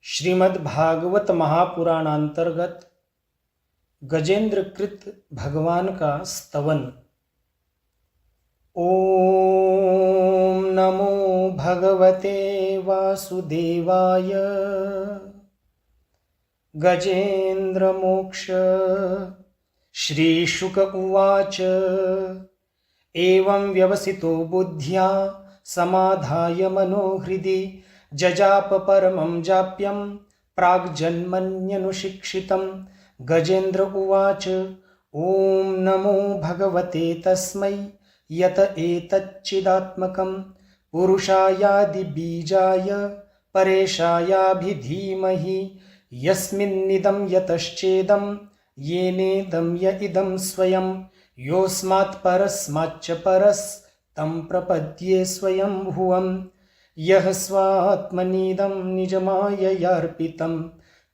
श्रीमद् भागवत महापुराणांतर्गत गजेंद्रकृत भगवान का स्तवन। ओम नमो भगवते वासुदेवाय। गजेंद्र मोक्ष। श्रीशुक उवाच। एवं व्यवसितो बुद्ध्या समाधाय मनोहृदि जजाप परमं जाप्यं प्राग्जन्मन्यनुशिक्षितं। गजेंद्र उवाच। ओम नमो भगवते तस्मै यत एतच्चिदात्मकं पुरुषायादिबीजाय परेशायाभिधीमहि। यस्मिन्निदं यतश्चेदं येनेदं य इदं स्वयं योऽस्मात् परस्माच्च परस् तं प्रपद्ये स्वयंभुवम्। यः स्वात्मनीदं निजमाययार्पितं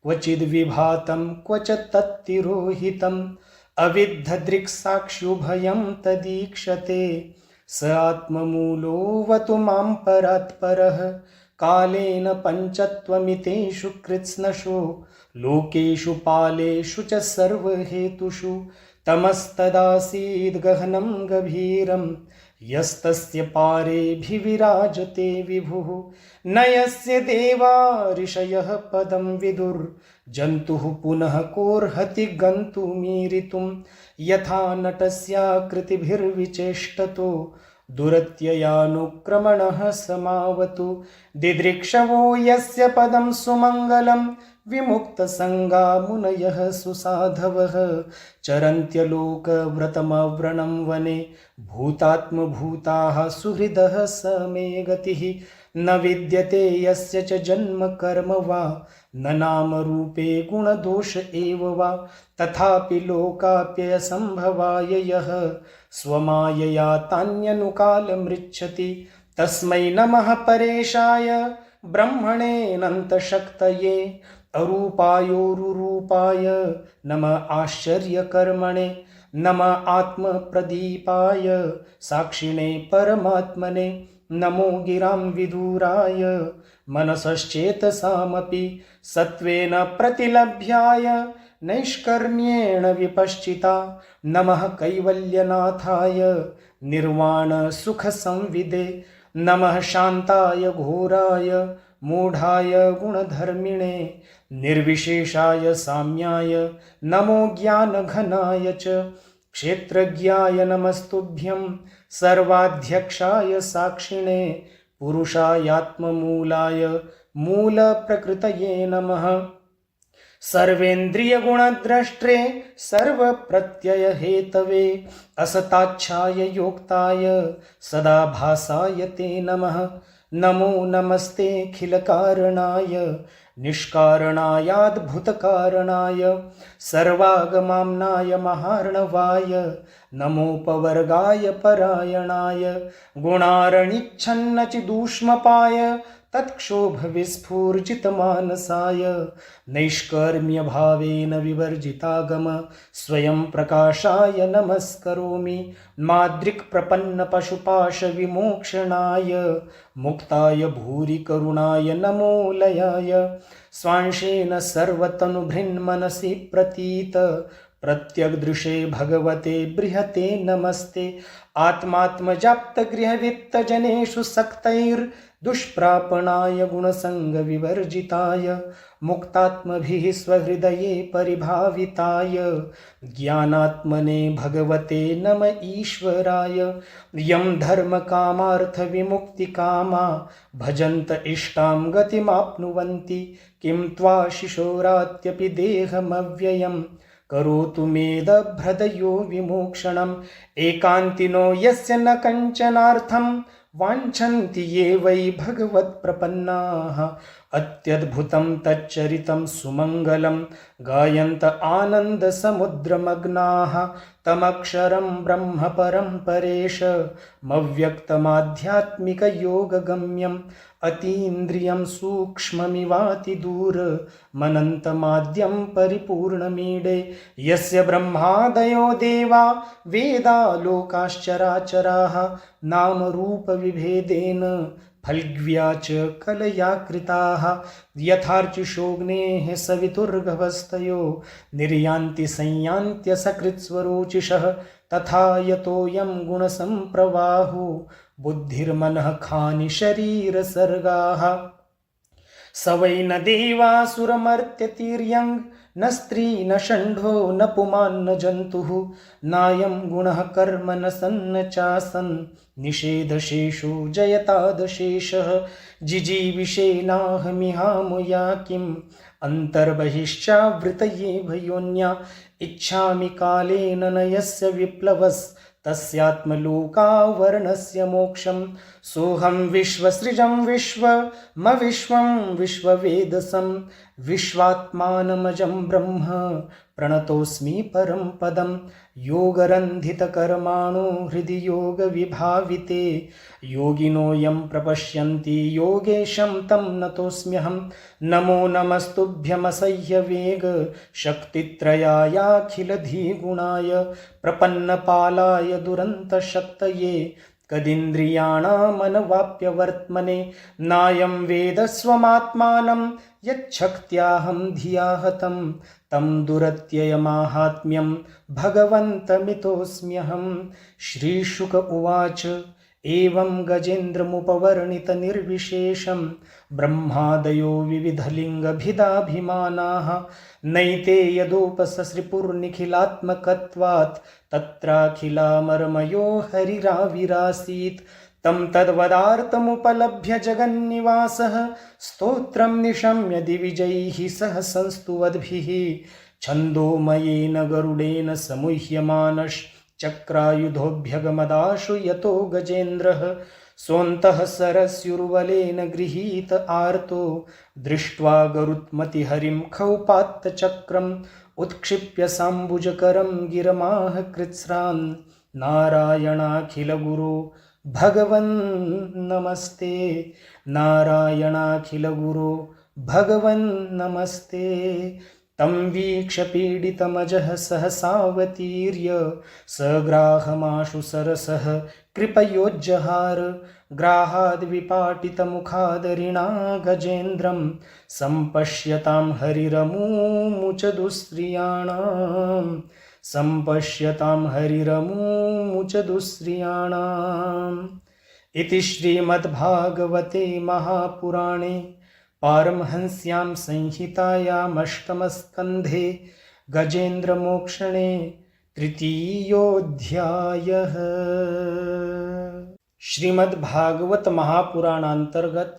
क्वचिद्विभातं क्वच तत्तिरोहितम् अविद्धदृक्साक्षुभयं तदीक्षते स आत्ममूलोऽवतु मां परात्परः। कालेन पञ्चत्वमितेषु कृत्स्नषु लोकेषु पालेषु च सर्वहेतुषु तमस्तदासीद् गहनं गभीरं यस्तस्य पारेऽभिविराजते विभुः। न यस्य देवा ऋषयः पदं विदुर्जन्तुः पुनः कोर्हति गन्तुमीरितुं। यथा नटस्याकृतिभिर्विचेष्टतो दुरत्ययानुक्रमणः समावतु। दिदृक्षवो यस्य पदं सुमङ्गलं विमुक्तसङ्गा मुनयः सुसाधवः चरन्त्यलोकव्रतमव्रणं वने। भूतात्मभूताः सुहृदः स मे गतिः। न विद्यते यस्य च जन्म कर्म वा न नामरूपे गुणदोष एव वा। तथापि लोकाप्ययसम्भवाय यः स्वमायया तान्यनुकालमृच्छति तस्मै नमः परेशाय ब्रह्मणेऽनन्तशक्तये। अरूपायोरुरूपाय नमः आश्चर्यकर्मणे। नमः आत्मप्रदीपाय साक्षिणे परमात्मने। नमो गिरां विदुराय मनसश्चेतसामपि सत्त्वेन प्रतिलभ्याय नैष्कर्म्येण विपश्चिता। नमः कैवल्यनाथाय निर्वाणसुखसंविदे। नमः शान्ताय घोराय मूढाय गुणधर्मिणे। निर्विशेषाय साम्याय नमो ज्ञानघनाय च। क्षेत्रज्ञाय नमस्तुभ्यं सर्वाध्यक्षाय साक्षिणे। पुरुषायात्ममूलाय मूलप्रकृतये नमः। सर्वेन्द्रियगुणद्रष्ट्रे सर्वप्रत्ययहेतवे असताच्छाय योक्ताय सदा भासाय ते नमः। नमो नमस्तेऽखिलकारणाय निष्कारणायाद्भुतकारणाय सर्वागमाम्नाय महार्णवाय। नमोपवर्गाय परायणाय गुणारणिच्छन्नचिदूष्मपाय तत्क्षोभविस्फूर्जितमानसाय। नैष्कर्म्यभावेन विवर्जितागम स्वयं प्रकाशाय नमस्करोमि। माद्रिक्प्रपन्नपशुपाशविमोक्षणाय मुक्ताय भूरि करुणाय नमो लयाय। स्वांशेन सर्वतनुभृन्मनसि प्रतीत प्रत्यग्दृशे भगवते बृहते नमस्ते। आत्मात्मजाप्तगृहवित्तजनेषु सक्तैर्दुष्प्रापणाय गुणसङ्गविवर्जिताय मुक्तात्मभिः स्वहृदये परिभाविताय ज्ञानात्मने भगवते नम ईश्वराय। यं धर्मकामार्थविमुक्तिकामा भजन्त इष्टां गतिमाप्नुवन्ति किं त्वा शिशोरात्यपि देहमव्ययम् करोतु मेदभ्रदयो विमोक्षणम्। एकान्तिनो यस्य न कञ्चनार्थं वाञ्छन्ति ये वै भगवत्प्रपन्नाः। अत्यद्भुतं तच्चरितं सुमङ्गलं गायन्त आनन्दसमुद्रमग्नाः तमक्षरं ब्रह्म परं परेशमव्यक्तमाध्यात्मिकयोगगम्यम् अतीन्द्रियं सूक्ष्ममिवातिदूरमनन्तमाद्यं परिपूर्णमीडे। यस्य ब्रह्मादयो देवा वेदा लोकाश्चराचराः नामरूपविभेदेन फल्ग्व्या च कलया कृताः यथार्चिषोऽग्नेः सवितुर्गभस्तयो निर्यान्ति संयान्त्यसकृत्स्वरोचिषः तथा यतोऽयं गुणसम्प्रवाहो बुद्धिर्मनः खानि शरीरसर्गाः स वै न देवासुरमर्त्यतिर्यङ् न स्त्री न षण्ढो न पुमान् न जन्तुः नायं गुणः कर्म न सन्न चासन् निषेधशेषो जयतादशेषः जिजीविषेनाहमिहामुया किम् अन्तर्बहिश्चावृतये भयोन्या इच्छामि कालेन न यस्य विप्लवस्तस्यात्मलोकावर्णस्य मोक्षं सोऽहं विश्वसृजं विश्वं विश्ववेदसं विश्वात्मानमजं ब्रह्म प्रणतोऽस्मि परं पदं योगरन्धितकर्माणो हृदि योगविभाविते योगिनो यं प्रपश्यन्ति योगेशं तं नतोऽस्म्यहं नमो नमस्तुभ्यमसह्यवेग शक्तित्रयायाखिलधिगुणाय प्रपन्नपालाय दुरन्तशक्तये कदिन्द्रियाणामनवाप्यवर्त्मने नायं वेदस्वमात्मानं यच्छक्त्याहं धिया हतं तं दुरत्ययमाहात्म्यं भगवन्तमितोऽस्म्यहं। श्रीशुक उवाच एवं गजेन्द्रमुपवर्णितनिर्विशेषं ब्रह्मादयो विविधलिङ्गभिदाभिमानाः नैते यदोपससृपुर्निखिलात्मकत्वात् तत्राखिलामरमयो हरिराविरासीत् तं तद्वदार्थमुपलभ्य जगन्निवासः स्तोत्रं निशम्य दिविजैः सह संस्तुवद्भिः छन्दोमयेन गरुडेन समुह्यमानश्चक्रायुधोऽभ्यगमदाशु यतो गजेन्द्रः सोऽन्तः सरस्युर्बलेन गृहीत आर्तो दृष्ट्वा गरुत्मतिहरिं खौपात्तचक्रम् उत्क्षिप्य साम्बुजकरं गिरमाह कृत्स्रान् नारायणाखिलगुरो भगवन् नमस्ते नारायणाखिलगुरो भगवन् नमस्ते। तं वीक्ष्य पीडितमजः सहसावतीर्य सग्राहमाशु सरसः कृपयोज्जहार ग्राहाद्विपाटितमुखादरिणा गजेन्द्रं सम्पश्यतां हरिरमूमुच दुःश्रियाणाम् सम्पश्यतां हरिरमूमुच दुःश्रियाणाम्। इति श्रीमद्भागवते महापुराणे पारमहंस्यां संहितायामष्टमस्कन्धे गजेन्द्रमोक्षणे तृतीयोऽध्यायः। श्रीमद्भागवत महापुराणांतर्गत